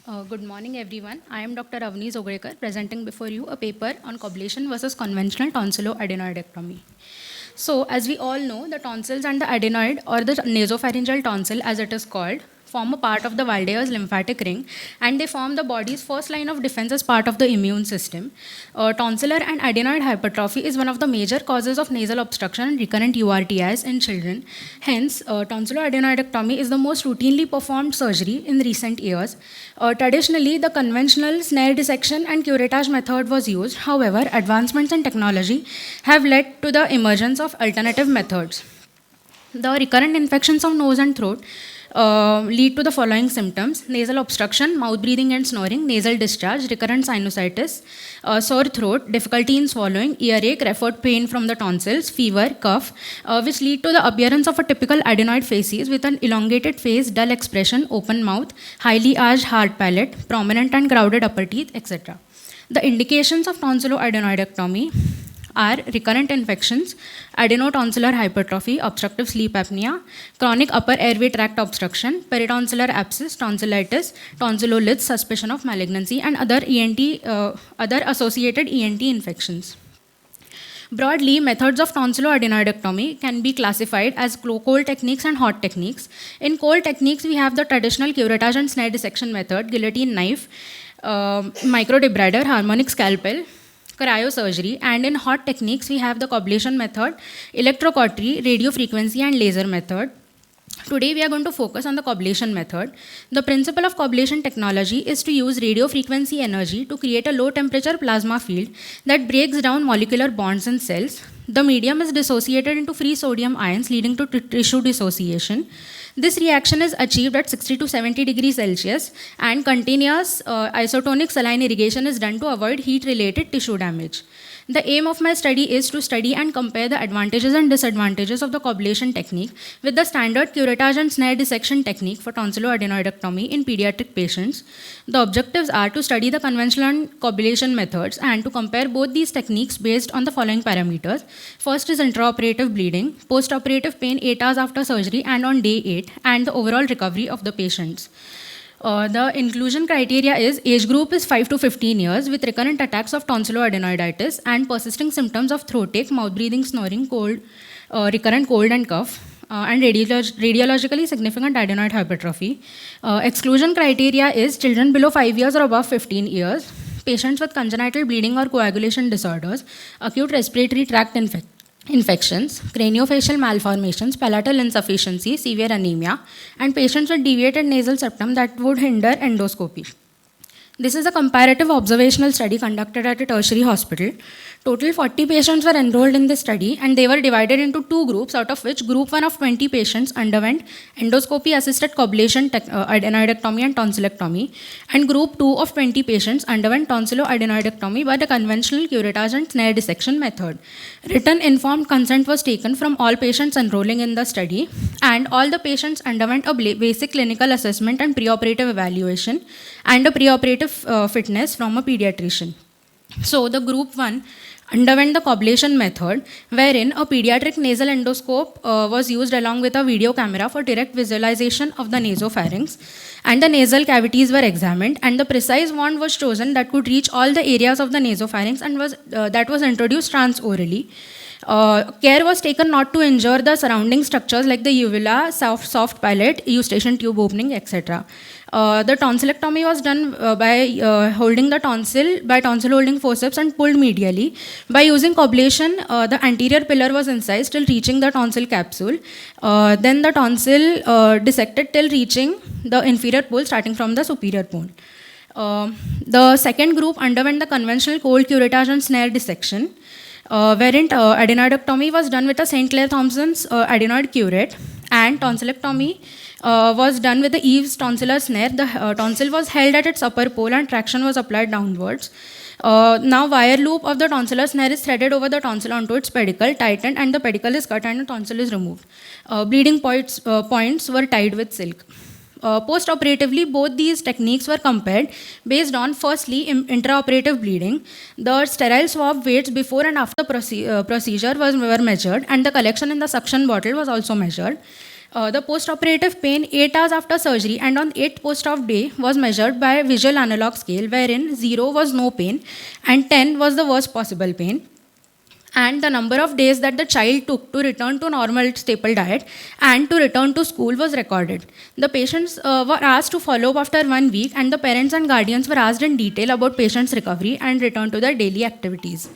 Good morning, everyone. I am Dr. Avni Zogrekar, presenting before you a paper on coblation versus conventional tonsilloadenoidectomy. So, as we all know, the tonsils and the adenoid, or the nasopharyngeal tonsil as it is called, form a part of the Waldeur's lymphatic ring, and they form the body's first line of defense as part of the immune system. Tonsillar and adenoid hypertrophy is one of the major causes of nasal obstruction and recurrent URTIs in children. Hence, tonsilloadenoidectomy is the most routinely performed surgery in recent years. Traditionally, the conventional snare dissection and curettage method was used. However, advancements in technology have led to the emergence of alternative methods. The recurrent infections of nose and throat lead to the following symptoms: nasal obstruction, mouth breathing and snoring, nasal discharge, recurrent sinusitis, sore throat, difficulty in swallowing, earache, referred pain from the tonsils, fever, cough, which lead to the appearance of a typical adenoid facies with an elongated face, dull expression, open mouth, highly arched hard palate, prominent and crowded upper teeth, etc. The indications of tonsilloadenoidectomy are recurrent infections, adenotonsillar hypertrophy, obstructive sleep apnea, chronic upper airway tract obstruction, peritonsillar abscess, tonsillitis, tonsilloliths, suspicion of malignancy, and other associated ENT infections. Broadly, methods of tonsilloadenoidectomy can be classified as cold techniques and hot techniques. In cold techniques, we have the traditional curettage and snare dissection method, guillotine knife, microdebrider, harmonic scalpel, cryosurgery, and in hot techniques we have the coblation method, electrocautery, radiofrequency, and laser method. Today we are going to focus on the coblation method. The principle of coblation technology is to use radiofrequency energy to create a low temperature plasma field that breaks down molecular bonds in cells. The medium is dissociated into free sodium ions, leading to tissue dissociation. This reaction is achieved at 60 to 70 degrees Celsius, and continuous isotonic saline irrigation is done to avoid heat-related tissue damage. The aim of my study is to study and compare the advantages and disadvantages of the coblation technique with the standard curettage and snare dissection technique for tonsilloadenoidectomy in pediatric patients. The objectives are to study the conventional and coblation methods and to compare both these techniques based on the following parameters. First is intraoperative bleeding, postoperative pain 8 hours after surgery and on day 8, and the overall recovery of the patients. The inclusion criteria is age group is 5 to 15 years with recurrent attacks of tonsilloadenoiditis and persisting symptoms of throat ache, mouth breathing, snoring, cold, recurrent cold and cough, and radiologically significant adenoid hypertrophy. Exclusion criteria is children below 5 years or above 15 years, patients with congenital bleeding or coagulation disorders, acute respiratory tract infections, craniofacial malformations, palatal insufficiency, severe anemia, and patients with deviated nasal septum that would hinder endoscopy. This is a comparative observational study conducted at a tertiary hospital. Total 40 patients were enrolled in this study, and they were divided into two groups, out of which group 1 of 20 patients underwent endoscopy-assisted coblation, adenoidectomy and tonsillectomy, and group 2 of 20 patients underwent tonsilloadenoidectomy by the conventional curettage and snare dissection method. Written informed consent was taken from all patients enrolling in the study, and all the patients underwent a basic clinical assessment and preoperative evaluation and a preoperative fitness from a pediatrician. So the group 1 underwent the coblation method, wherein a pediatric nasal endoscope was used along with a video camera for direct visualization of the nasopharynx, and the nasal cavities were examined, and the precise wand was chosen that could reach all the areas of the nasopharynx and that was introduced transorally. Care was taken not to injure the surrounding structures like the uvula, soft palate, eustachian tube opening, etc. The tonsillectomy was done by holding the tonsil by tonsil holding forceps and pulled medially. By using coblation, the anterior pillar was incised till reaching the tonsil capsule. Then the tonsil dissected till reaching the inferior pole starting from the superior pole. The second group underwent the conventional cold curettage and snare dissection, wherein adenoidectomy was done with a St. Clair Thompson's adenoid curette, and tonsillectomy was done with the Eves tonsillar snare. The tonsil was held at its upper pole and traction was applied downwards. Now wire loop of the tonsillar snare is threaded over the tonsil onto its pedicle, tightened, and the pedicle is cut and the tonsil is removed. Bleeding points were tied with silk. Post-operatively, both these techniques were compared based on, firstly, intraoperative bleeding. The sterile swab weights before and after procedure were measured, and the collection in the suction bottle was also measured. The post-operative pain 8 hours after surgery and on 8th post-op day was measured by a visual analog scale, wherein 0 was no pain and 10 was the worst possible pain. And the number of days that the child took to return to normal staple diet and to return to school was recorded. The patients were asked to follow up after 1 week, and the parents and guardians were asked in detail about patients' recovery and return to their daily activities.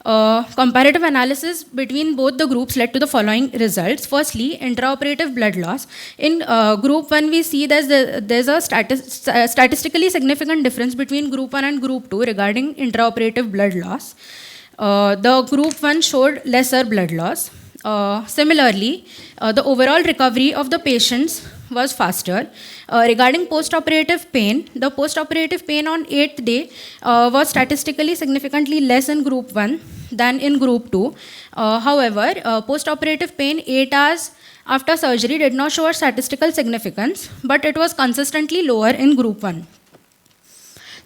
Comparative analysis between both the groups led to the following results. Firstly, intraoperative blood loss. In group 1, we see there's a statistically significant difference between group 1 and group 2 regarding intraoperative blood loss. The group 1 showed lesser blood loss. Similarly, the overall recovery of the patients was faster. Regarding post-operative pain, the post-operative pain on 8th day was statistically significantly less in group 1 than in group 2. However, post-operative pain 8 hours after surgery did not show a statistical significance, but it was consistently lower in group 1.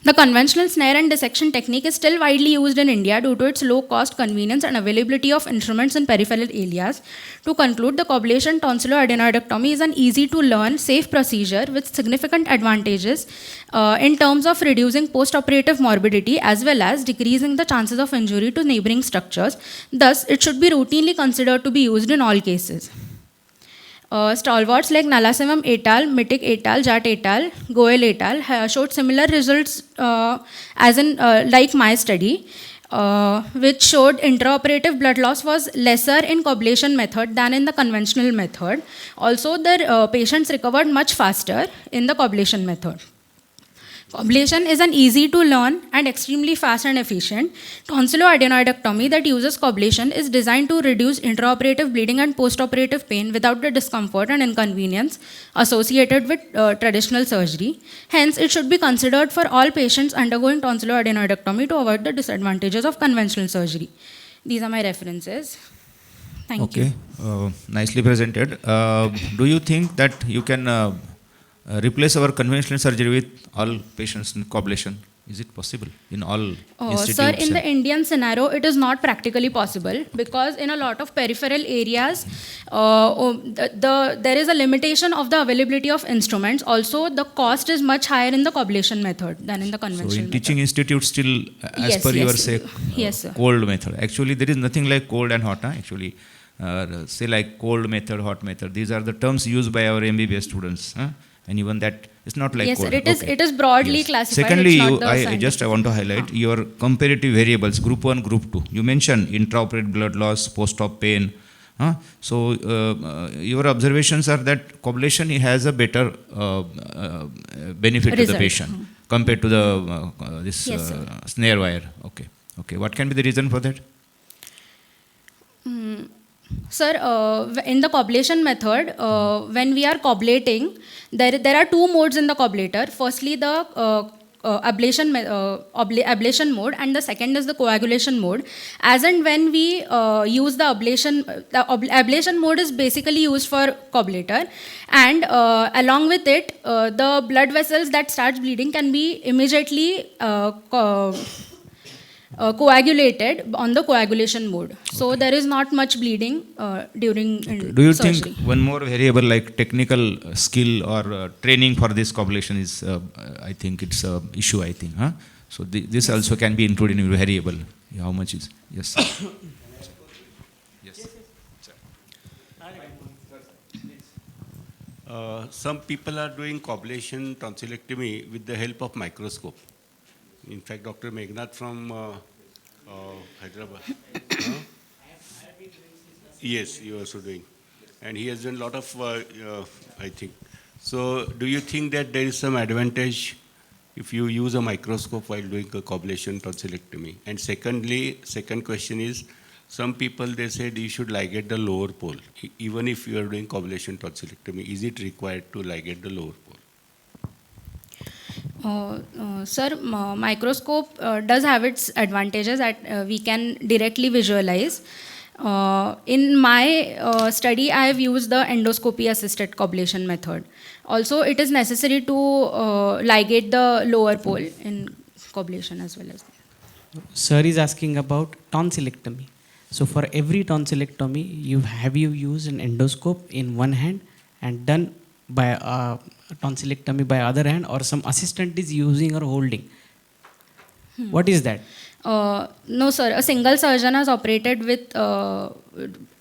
The conventional snare and dissection technique is still widely used in India due to its low cost, convenience, and availability of instruments in peripheral areas. To conclude, the coblation tonsilloadenoidectomy is an easy to learn, safe procedure with significant advantages in terms of reducing post-operative morbidity as well as decreasing the chances of injury to neighboring structures. Thus, it should be routinely considered to be used in all cases. Stalwarts like Nalasimham et al., Mittig et al., Jat et al., Goel et al. Showed similar results as in like my study, which showed intraoperative blood loss was lesser in coblation method than in the conventional method. Also, the patients recovered much faster in the coblation method. Coblation is an easy to learn and extremely fast and efficient. Tonsilloadenoidectomy that uses coblation is designed to reduce intraoperative bleeding and postoperative pain without the discomfort and inconvenience associated with traditional surgery. Hence, it should be considered for all patients undergoing tonsilloadenoidectomy to avoid the disadvantages of conventional surgery. These are my references. Thank you. Okay, nicely presented. Do you think that you can replace our conventional surgery with all patients in coblation? Is it possible in all institutes? Sir, in the Indian scenario, it is not practically possible because in a lot of peripheral areas, there is a limitation of the availability of instruments. Also, the cost is much higher in the coblation method than in the conventional So in method. teaching institutes still, as Yes, per your yes. say, Yes, sir. cold method. Actually, there is nothing like cold and hot. Actually, say like cold method, hot method. These are the terms used by our MBBS students. And even that, it's not like Yes, cold. sir, it is broadly classified. Secondly, it's not you, the I scientific. want to highlight your comparative variables, group 1, group 2. You mentioned intraoperative blood loss, post-op pain. So, your observations are that coblation has a better benefit to the Result. patient compared to the Yes, snare wire. Okay. What can be the reason for that? Sir, in the coblation method, when we are coblating, there are two modes in the coblator. Firstly, the ablation mode, and the second is the coagulation mode. As and when we use the ablation mode is basically used for coblator, and along with it, the blood vessels that starts bleeding can be immediately coagulated on the coagulation mode. So there is not much bleeding during Do you surgery. think one more variable like technical skill or training for this coblation is, I think it's a issue, I think. So this also can be included in your variable. How much is, yes. Yes. Some people are doing coblation tonsillectomy with the help of microscope. In fact, Dr. Meghnad from Hyderabad. Yes, you are also doing. And he has done a lot of, I think. So, do you think that there is some advantage if you use a microscope while doing a coblation tonsillectomy? And secondly, second question is, some people, they said you should ligate the lower pole. Even if you are doing coblation tonsillectomy, is it required to ligate the lower pole? Sir, microscope does have its advantages that we can directly visualize. In my study, I have used the endoscopy assisted coblation method. Also, it is necessary to ligate the lower pole in coblation as well as. Sir is asking about tonsillectomy. So for every tonsillectomy, have you used an endoscope in one hand and done by tonsillectomy by other hand, or some assistant is using or holding. What is that? No, sir. A single surgeon has operated with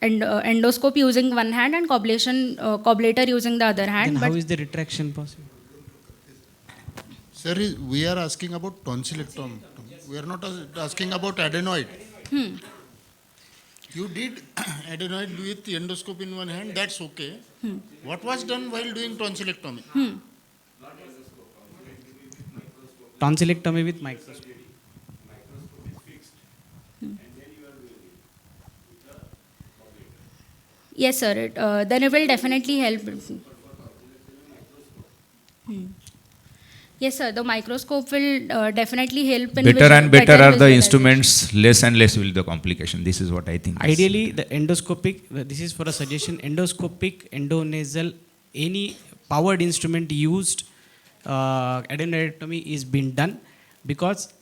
endoscope using one hand and cobblator using the other hand. Then how But is the retraction possible? Sir, we are asking about tonsillectomy. We are not asking about adenoid. You did adenoid with endoscope in one hand, that's okay. What was done while doing tonsillectomy? Tonsillectomy with microscope. yes, sir. Then it will definitely help. Yes, sir. The microscope will definitely help in Better and better are the visualization. instruments, less and less will the complication. This is what I think. is- Ideally, the endoscopic, this is for a suggestion, endoscopic, endonasal, any powered instrument used, adenoidectomy is being done, because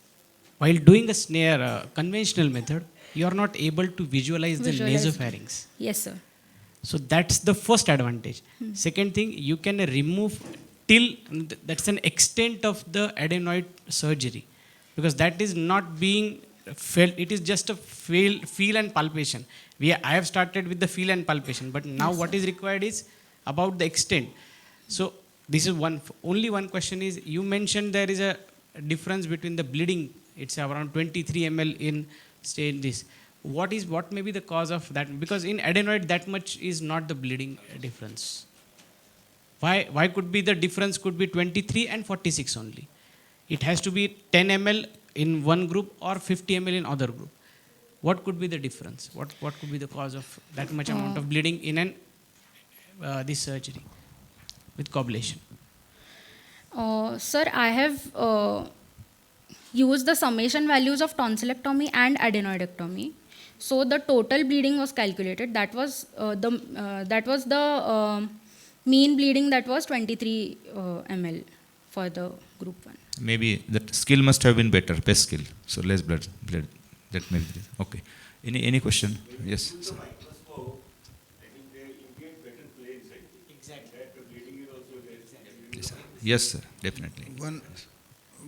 while doing a snare, conventional method, you are not able to visualize the Visualize. nasopharynx. Yes, sir. So that's the first advantage. Second thing, you can remove till, that's an extent of the adenoid surgery, because that is not being felt, it is just a feel and palpation. I have started with the feel and palpation, but now what is required is about the extent. So this is only one question is, you mentioned there is a difference between the bleeding, it's around 23 ml in say this. What may be the cause of that? Because in adenoid that much is not the bleeding difference. Why could be the difference could be 23 and 46 only? It has to be 10 ml in one group or 50 ml in other group. What could be the difference? What could be the cause of that much amount of bleeding in this surgery with coblation? Sir, I have used the summation values of tonsillectomy and adenoidectomy. So the total bleeding was calculated. That was the mean bleeding, that was 23 ml for the group 1. Maybe that skill must have been better, best skill. So less blood. That may be. Okay. Any question? Yes. Sir. Yes, sir. Definitely.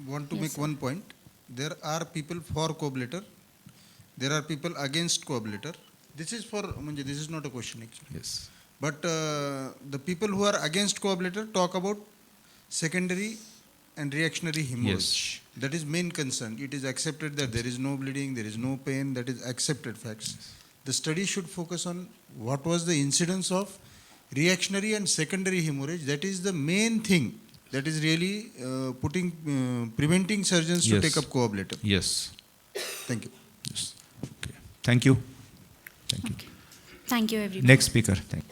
Want to make one point. There are people for coablator. There are people against coablator. This is not a question actually. Yes. But the people who are against coablator talk about secondary and reactionary hemorrhage. That is main concern. It is accepted that there is no bleeding, there is no pain, that is accepted facts. The study should focus on what was the incidence of reactionary and secondary hemorrhage. That is the main thing that is really preventing surgeons to Yes. take up coablator. Yes. Thank you. Yes. Okay. Thank you. Thank you. Thank you, everyone. Next speaker. Thank you.